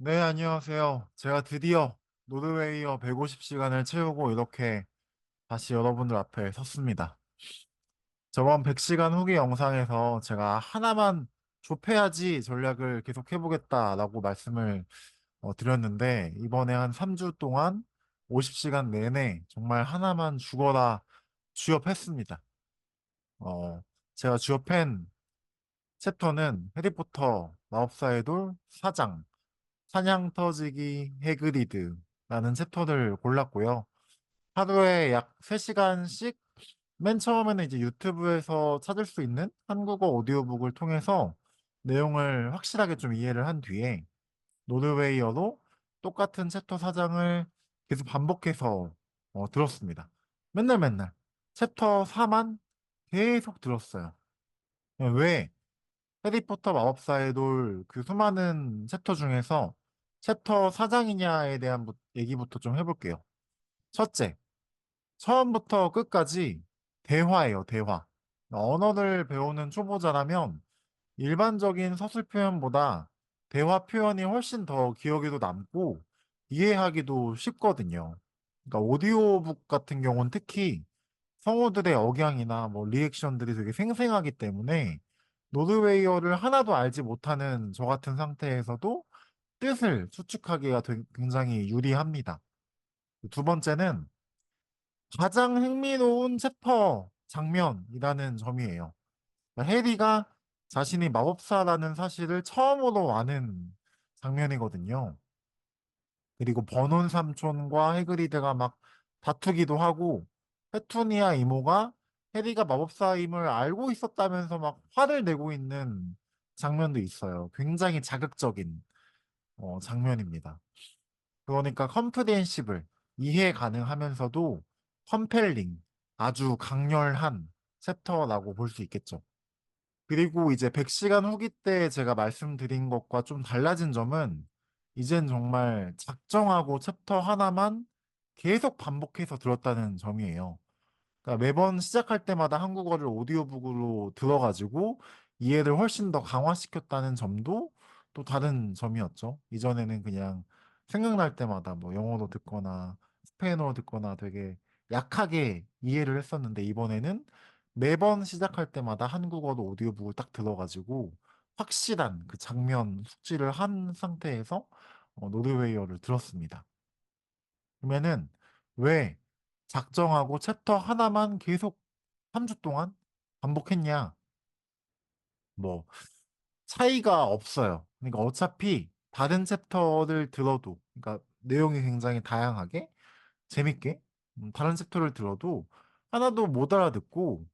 네, 안녕하세요. 제가 드디어 노르웨이어 150시간을 채우고 이렇게 다시 여러분들 앞에 섰습니다. 저번 100시간 후기 영상에서 제가 하나만 좁혀야지 전략을 계속 해보겠다라고 말씀을 드렸는데, 이번에 한 3주 동안 50시간 내내 정말 하나만 죽어라 쥐업했습니다. 어, 제가 쥐업한 챕터는 해리포터 마법사의 돌 4장 사냥 터지기 해그리드라는 챕터를 골랐고요. 하루에 약 3시간씩 맨 처음에는 이제 유튜브에서 찾을 수 있는 한국어 오디오북을 통해서 내용을 확실하게 좀 이해를 한 뒤에 노르웨이어로 똑같은 챕터 4장을 계속 반복해서 들었습니다. 맨날 맨날 챕터 4만 계속 들었어요. 왜? 해리포터 마법사의 돌 그 수많은 챕터 중에서 챕터 4장이냐에 대한 얘기부터 좀 해볼게요. 첫째, 처음부터 끝까지 대화예요, 대화. 언어를 배우는 초보자라면 일반적인 서술 표현보다 대화 표현이 훨씬 더 기억에도 남고 이해하기도 쉽거든요. 그러니까 오디오북 같은 경우는 특히 성우들의 억양이나 뭐 리액션들이 되게 생생하기 때문에 노르웨이어를 하나도 알지 못하는 저 같은 상태에서도 뜻을 추측하기가 굉장히 유리합니다. 두 번째는 가장 흥미로운 챕터 장면이라는 점이에요. 그러니까 해리가 자신이 마법사라는 사실을 처음으로 아는 장면이거든요. 그리고 버논 삼촌과 해그리드가 막 다투기도 하고 페투니아 이모가 해리가 마법사임을 알고 있었다면서 막 화를 내고 있는 장면도 있어요. 굉장히 자극적인 장면입니다. 그러니까 컴프리헨시블, 이해 가능하면서도 컴펠링, 아주 강렬한 챕터라고 볼 수 있겠죠. 그리고 이제 100시간 후기 때 제가 말씀드린 것과 좀 달라진 점은 이젠 정말 작정하고 챕터 하나만 계속 반복해서 들었다는 점이에요. 그러니까 매번 시작할 때마다 한국어를 오디오북으로 들어가지고 이해를 훨씬 더 강화시켰다는 점도 또 다른 점이었죠. 이전에는 그냥 생각날 때마다 뭐 영어로 듣거나 스페인어로 듣거나 되게 약하게 이해를 했었는데 이번에는 매번 시작할 때마다 한국어로 오디오북을 딱 들어가지고 확실한 그 장면 숙지를 한 상태에서 노르웨이어를 들었습니다. 그러면은 왜 작정하고 챕터 하나만 계속 3주 동안 반복했냐? 뭐 차이가 없어요. 그러니까 어차피 다른 챕터를 들어도 그러니까 내용이 굉장히 다양하게 재밌게 다른 챕터를 들어도 하나도 못 알아듣고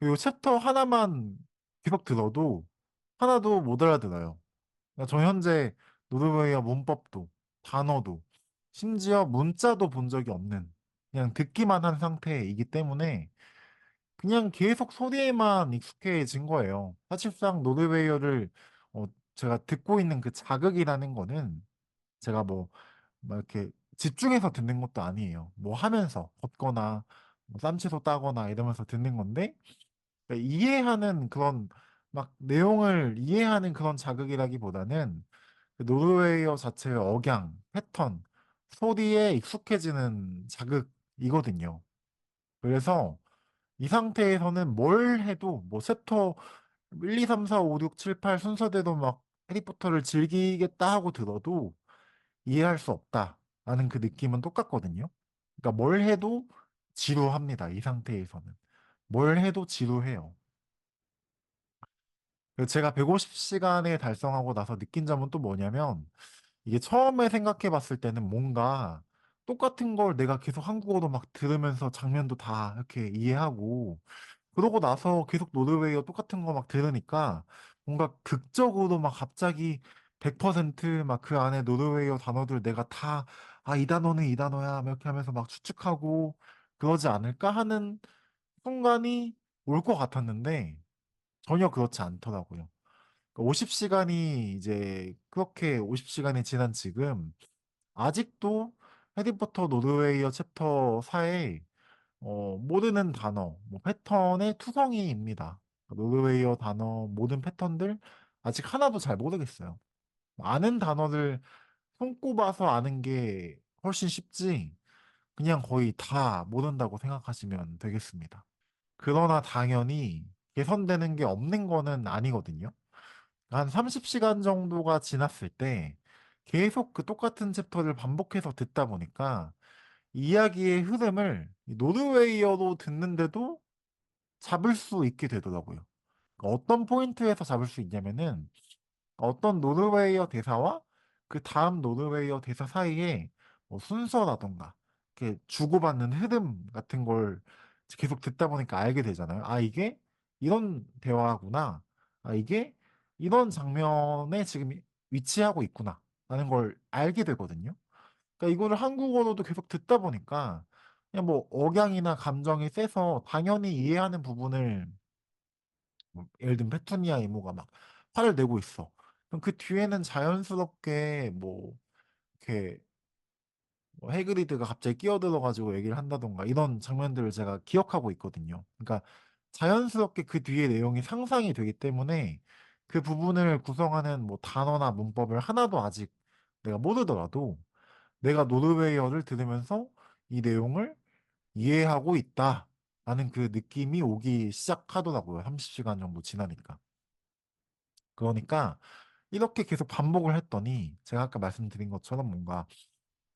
그리고 챕터 하나만 계속 들어도 하나도 못 알아들어요. 그러니까 저 현재 노르웨이어 문법도 단어도 심지어 문자도 본 적이 없는 그냥 듣기만 한 상태이기 때문에 그냥 계속 소리에만 익숙해진 거예요. 사실상 노르웨이어를 어, 제가 듣고 있는 그 자극이라는 거는 제가 뭐 이렇게 집중해서 듣는 것도 아니에요. 뭐 하면서 걷거나 뭐 쌈채소 따거나 이러면서 듣는 건데 그러니까 이해하는 그런 막 내용을 이해하는 그런 자극이라기보다는 그 노르웨이어 자체의 억양, 패턴, 소리에 익숙해지는 자극이거든요. 그래서 이 상태에서는 뭘 해도 뭐 챕터 1, 2, 3, 4, 5, 6, 7, 8 순서대로 막 해리포터를 즐기겠다 하고 들어도 이해할 수 없다라는 그 느낌은 똑같거든요. 그러니까 뭘 해도 지루합니다. 이 상태에서는. 뭘 해도 지루해요. 그래서 제가 150시간에 달성하고 나서 느낀 점은 또 뭐냐면 이게 처음에 생각해 봤을 때는 뭔가 똑같은 걸 내가 계속 한국어로 막 들으면서 장면도 다 이렇게 이해하고 그러고 나서 계속 노르웨이어 똑같은 거 막 들으니까 뭔가 극적으로 막 갑자기 100%막 그 안에 노르웨이어 단어들 내가 다 아, 이 단어는 이 단어야 막 이렇게 하면서 막 추측하고 그러지 않을까 하는 순간이 올 것 같았는데 전혀 그렇지 않더라고요. 50시간이 이제 그렇게 50시간이 지난 지금 아직도 해리포터 노르웨이어 챕터 4에 모르는 단어, 뭐 패턴의 투성이입니다. 노르웨이어 단어 모든 패턴들 아직 하나도 잘 모르겠어요. 아는 단어들 손꼽아서 아는 게 훨씬 쉽지, 그냥 거의 다 모른다고 생각하시면 되겠습니다. 그러나 당연히 개선되는 게 없는 거는 아니거든요. 한 30시간 정도가 지났을 때 계속 그 똑같은 챕터를 반복해서 듣다 보니까 이야기의 흐름을 노르웨이어로 듣는데도 잡을 수 있게 되더라고요. 그러니까 어떤 포인트에서 잡을 수 있냐면은 어떤 노르웨이어 대사와 그 다음 노르웨이어 대사 사이에 뭐 순서라던가 이렇게 주고받는 흐름 같은 걸 계속 듣다 보니까 알게 되잖아요. 아, 이게 이런 대화구나. 아, 이게 이런 장면에 지금 위치하고 있구나. 라는 걸 알게 되거든요. 그러니까 이거를 한국어로도 계속 듣다 보니까 그냥 뭐 억양이나 감정이 세서 당연히 이해하는 부분을 뭐 예를 들면 페투니아 이모가 막 화를 내고 있어. 그럼 그 뒤에는 자연스럽게 뭐 이렇게 뭐 해그리드가 갑자기 끼어들어가지고 얘기를 한다던가 이런 장면들을 제가 기억하고 있거든요. 그러니까 자연스럽게 그 뒤에 내용이 상상이 되기 때문에 그 부분을 구성하는 뭐 단어나 문법을 하나도 아직 내가 모르더라도 내가 노르웨이어를 들으면서 이 내용을 이해하고 있다라는 그 느낌이 오기 시작하더라고요. 30시간 정도 지나니까. 그러니까 이렇게 계속 반복을 했더니 제가 아까 말씀드린 것처럼 뭔가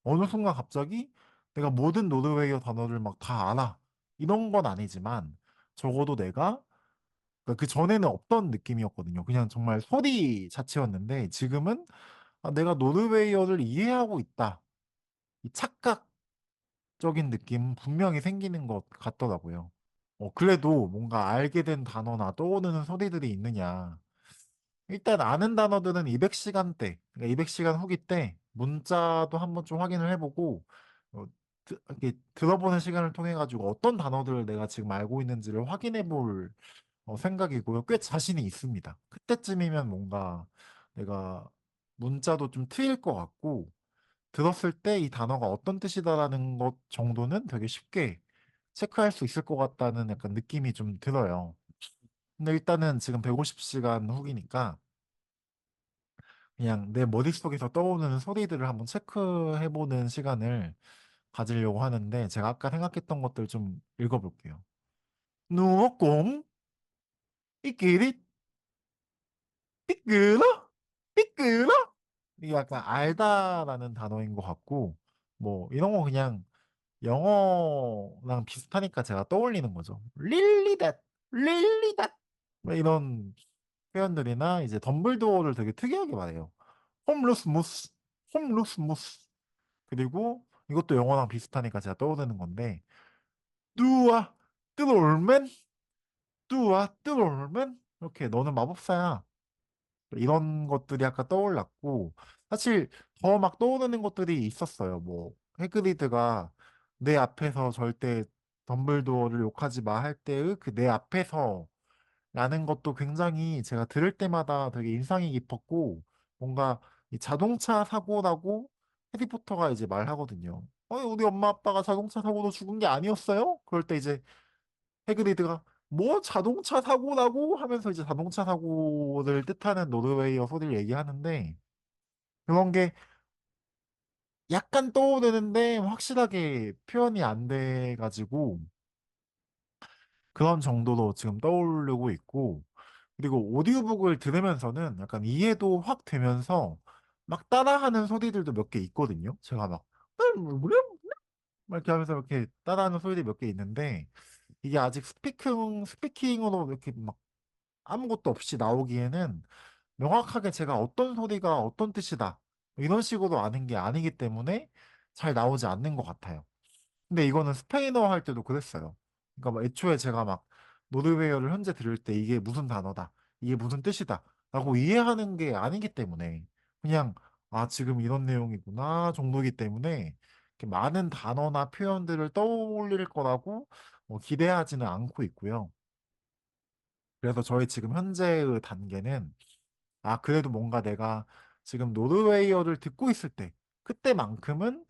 어느 순간 갑자기 내가 모든 노르웨이어 단어를 막 다 알아. 이런 건 아니지만 적어도 내가 그 전에는 없던 느낌이었거든요. 그냥 정말 소리 자체였는데 지금은 아, 내가 노르웨이어를 이해하고 있다. 이 착각적인 느낌 분명히 생기는 것 같더라고요. 그래도 뭔가 알게 된 단어나 떠오르는 소리들이 있느냐. 일단 아는 단어들은 200시간 대, 그러니까 200시간 후기 때 문자도 한번 좀 확인을 해보고 이렇게 들어보는 시간을 통해 가지고 어떤 단어들을 내가 지금 알고 있는지를 확인해 볼 생각이고요. 꽤 자신이 있습니다. 그때쯤이면 뭔가 내가 문자도 좀 트일 것 같고 들었을 때 이 단어가 어떤 뜻이다라는 것 정도는 되게 쉽게 체크할 수 있을 것 같다는 약간 느낌이 좀 들어요. 근데 일단은 지금 150시간 후기니까 그냥 내 머릿속에서 떠오르는 소리들을 한번 체크해보는 시간을 가지려고 하는데 제가 아까 생각했던 것들 좀 읽어볼게요. 누공 이끼리 삐끄러 삐끄러 이게 약간 알다라는 단어인 것 같고 뭐 이런 거 그냥 영어랑 비슷하니까 제가 떠올리는 거죠. 릴리닷 릴리닷 뭐 이런 표현들이나 이제 덤블도어를 되게 특이하게 말해요. 홈루스 무스 홈루스 무스 그리고 이것도 영어랑 비슷하니까 제가 떠오르는 건데 뚜아 뚜롤맨 뚜아 뚜롤맨 이렇게 너는 마법사야 이런 것들이 아까 떠올랐고 사실 더 막 떠오르는 것들이 있었어요. 뭐 해그리드가 내 앞에서 절대 덤블도어를 욕하지 마 할 때의 그 내 앞에서 라는 것도 굉장히 제가 들을 때마다 되게 인상이 깊었고 뭔가 이 자동차 사고라고 해리포터가 이제 말하거든요. 우리 엄마 아빠가 자동차 사고로 죽은 게 아니었어요? 그럴 때 이제 해그리드가 뭐 자동차 사고라고 하면서 이제 자동차 사고를 뜻하는 노르웨이어 소리를 얘기하는데 그런 게 약간 떠오르는데 확실하게 표현이 안 돼가지고 그런 정도로 지금 떠오르고 있고 그리고 오디오북을 들으면서는 약간 이해도 확 되면서 막 따라하는 소리들도 몇 개 있거든요. 제가 막 이렇게 하면서 이렇게 따라하는 소리들이 몇 개 있는데 이게 아직 스피킹으로 이렇게 막 아무것도 없이 나오기에는 명확하게 제가 어떤 소리가 어떤 뜻이다 이런 식으로 아는 게 아니기 때문에 잘 나오지 않는 것 같아요. 근데 이거는 스페인어 할 때도 그랬어요. 그러니까 막 애초에 제가 막 노르웨이어를 현재 들을 때 이게 무슨 단어다, 이게 무슨 뜻이다 라고 이해하는 게 아니기 때문에 그냥 아, 지금 이런 내용이구나 정도이기 때문에 이렇게 많은 단어나 표현들을 떠올릴 거라고 기대하지는 않고 있고요. 그래서 저희 지금 현재의 단계는 아, 그래도 뭔가 내가 지금 노르웨이어를 듣고 있을 때, 그때만큼은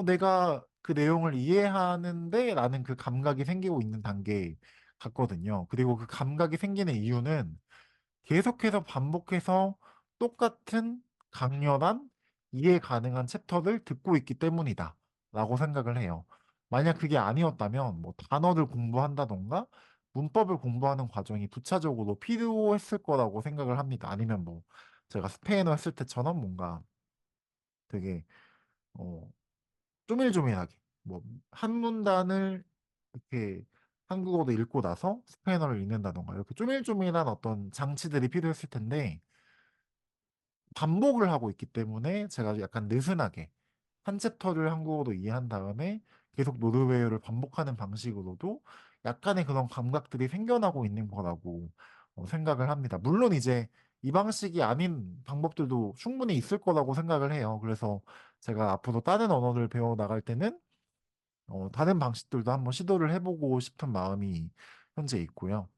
내가 그 내용을 이해하는데 라는 그 감각이 생기고 있는 단계 같거든요. 그리고 그 감각이 생기는 이유는 계속해서 반복해서 똑같은 강렬한 이해 가능한 챕터를 듣고 있기 때문이다. 라고 생각을 해요. 만약 그게 아니었다면 뭐 단어를 공부한다던가 문법을 공부하는 과정이 부차적으로 필요했을 거라고 생각을 합니다. 아니면 뭐 제가 스페인어 했을 때처럼 뭔가 되게 어, 쪼밀쪼밀하게 뭐 한 문단을 이렇게 한국어로 읽고 나서 스페인어를 읽는다던가 이렇게 쪼밀쪼밀한 어떤 장치들이 필요했을 텐데 반복을 하고 있기 때문에 제가 약간 느슨하게 한 챕터를 한국어로 이해한 다음에 계속 노르웨이어를 반복하는 방식으로도 약간의 그런 감각들이 생겨나고 있는 거라고 생각을 합니다. 물론 이제 이 방식이 아닌 방법들도 충분히 있을 거라고 생각을 해요. 그래서 제가 앞으로 다른 언어를 배워 나갈 때는 다른 방식들도 한번 시도를 해보고 싶은 마음이 현재 있고요.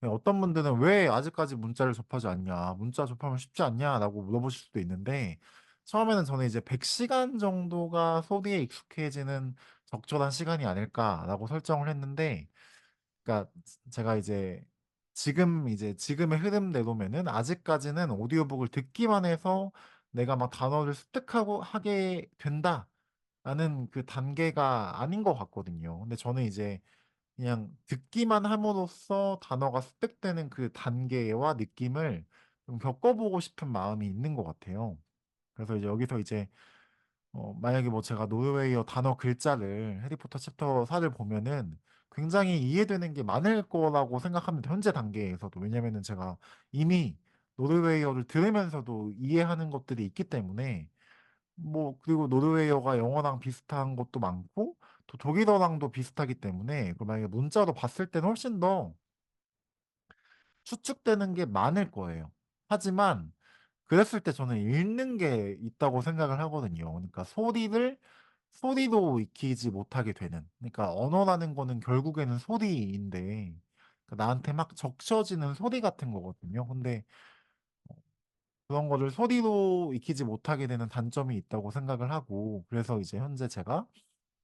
네, 어떤 분들은 왜 아직까지 문자를 접하지 않냐, 문자 접하면 쉽지 않냐라고 물어보실 수도 있는데, 처음에는 저는 이제 100시간 정도가 소리에 익숙해지는 적절한 시간이 아닐까라고 설정을 했는데, 그러니까 제가 이제 지금의 흐름대로면은 아직까지는 오디오북을 듣기만 해서 내가 막 단어를 습득하고 하게 된다라는 그 단계가 아닌 것 같거든요. 근데 저는 이제 그냥 듣기만 함으로써 단어가 습득되는 그 단계와 느낌을 좀 겪어보고 싶은 마음이 있는 것 같아요. 그래서 이제 여기서 이제 만약에 뭐 제가 노르웨이어 단어 글자를 해리포터 챕터 4를 보면은 굉장히 이해되는 게 많을 거라고 생각합니다. 현재 단계에서도. 왜냐면은 제가 이미 노르웨이어를 들으면서도 이해하는 것들이 있기 때문에 뭐 그리고 노르웨이어가 영어랑 비슷한 것도 많고 또 독일어랑도 비슷하기 때문에 그 만약에 문자로 봤을 때는 훨씬 더 추측되는 게 많을 거예요. 하지만 그랬을 때 저는 읽는 게 있다고 생각을 하거든요. 그러니까 소리도 익히지 못하게 되는. 그러니까 언어라는 거는 결국에는 소리인데 그러니까 나한테 막 적셔지는 소리 같은 거거든요. 근데 그런 거를 소리로 익히지 못하게 되는 단점이 있다고 생각을 하고 그래서 이제 현재 제가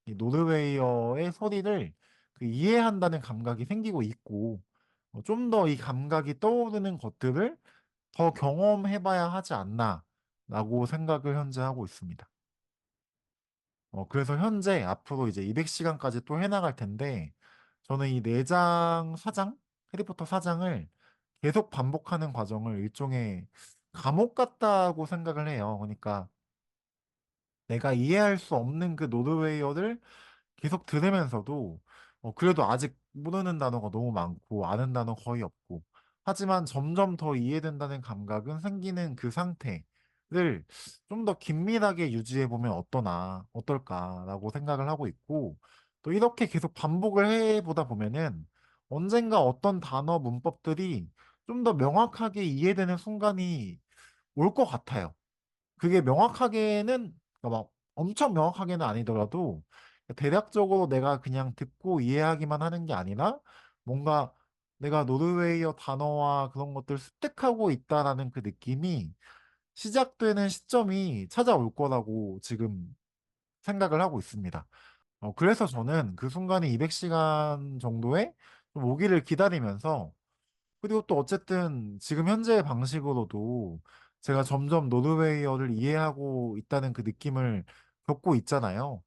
이 노르웨이어의 소리를 그 이해한다는 감각이 생기고 있고 좀 더 이 감각이 떠오르는 것들을 더 경험해봐야 하지 않나라고 생각을 현재 하고 있습니다. 그래서 현재 앞으로 이제 200시간까지 또 해나갈 텐데 저는 이 4장 사장 해리포터 사장을 계속 반복하는 과정을 일종의 감옥 같다고 생각을 해요. 그러니까 내가 이해할 수 없는 그 노르웨이어를 계속 들으면서도 그래도 아직 모르는 단어가 너무 많고 아는 단어 거의 없고 하지만 점점 더 이해된다는 감각은 생기는 그 상태를 좀 더 긴밀하게 유지해 보면 어떨까라고 생각을 하고 있고 또 이렇게 계속 반복을 해 보다 보면은 언젠가 어떤 단어 문법들이 좀 더 명확하게 이해되는 순간이 올 것 같아요. 그게 명확하게는 그러니까 막 엄청 명확하게는 아니더라도 대략적으로 내가 그냥 듣고 이해하기만 하는 게 아니라 뭔가 내가 노르웨이어 단어와 그런 것들을 습득하고 있다라는 그 느낌이 시작되는 시점이 찾아올 거라고 지금 생각을 하고 있습니다. 그래서 저는 그 순간이 200시간 정도의 좀 오기를 기다리면서 그리고 또 어쨌든 지금 현재의 방식으로도 제가 점점 노르웨이어를 이해하고 있다는 그 느낌을 겪고 있잖아요.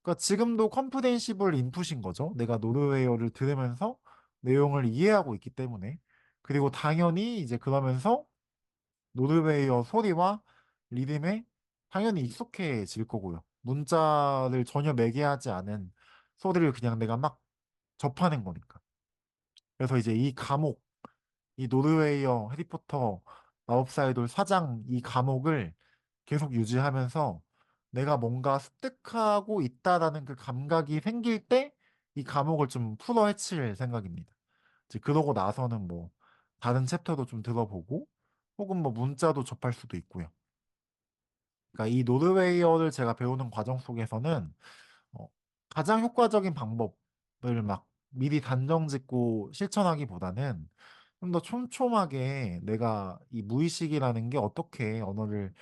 그러니까 지금도 컴프렌시블 인풋인 거죠. 내가 노르웨이어를 들으면서 내용을 이해하고 있기 때문에. 그리고 당연히 이제 그러면서 노르웨이어 소리와 리듬에 당연히 익숙해질 거고요. 문자를 전혀 매개하지 않은 소리를 그냥 내가 막 접하는 거니까. 그래서 이제 이 노르웨이어 해리포터 마법사의 돌 사장 이 감옥을 계속 유지하면서 내가 뭔가 습득하고 있다라는 그 감각이 생길 때 이 감옥을 좀 풀어 헤칠 생각입니다. 이제 그러고 나서는 뭐 다른 챕터도 좀 들어보고 혹은 뭐 문자도 접할 수도 있고요. 그러니까 이 노르웨이어를 제가 배우는 과정 속에서는 어, 가장 효과적인 방법을 막 미리 단정 짓고 실천하기보다는 좀 더 촘촘하게 내가 이 무의식이라는 게 어떻게 언어를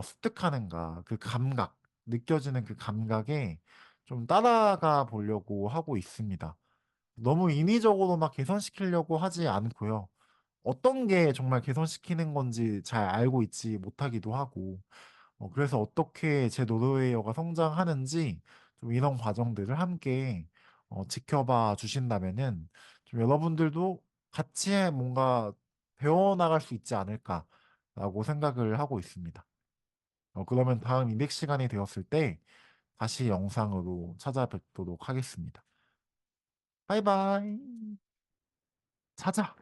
습득하는가, 그 감각, 느껴지는 그 감각에 좀 따라가 보려고 하고 있습니다. 너무 인위적으로 막 개선시키려고 하지 않고요. 어떤 게 정말 개선시키는 건지 잘 알고 있지 못하기도 하고, 그래서 어떻게 제 노르웨이어가 성장하는지 좀 이런 과정들을 함께 지켜봐 주신다면은 좀 여러분들도 같이 뭔가 배워나갈 수 있지 않을까라고 생각을 하고 있습니다. 그러면 다음 200시간이 되었을 때 다시 영상으로 찾아뵙도록 하겠습니다. 바이바이. 자자.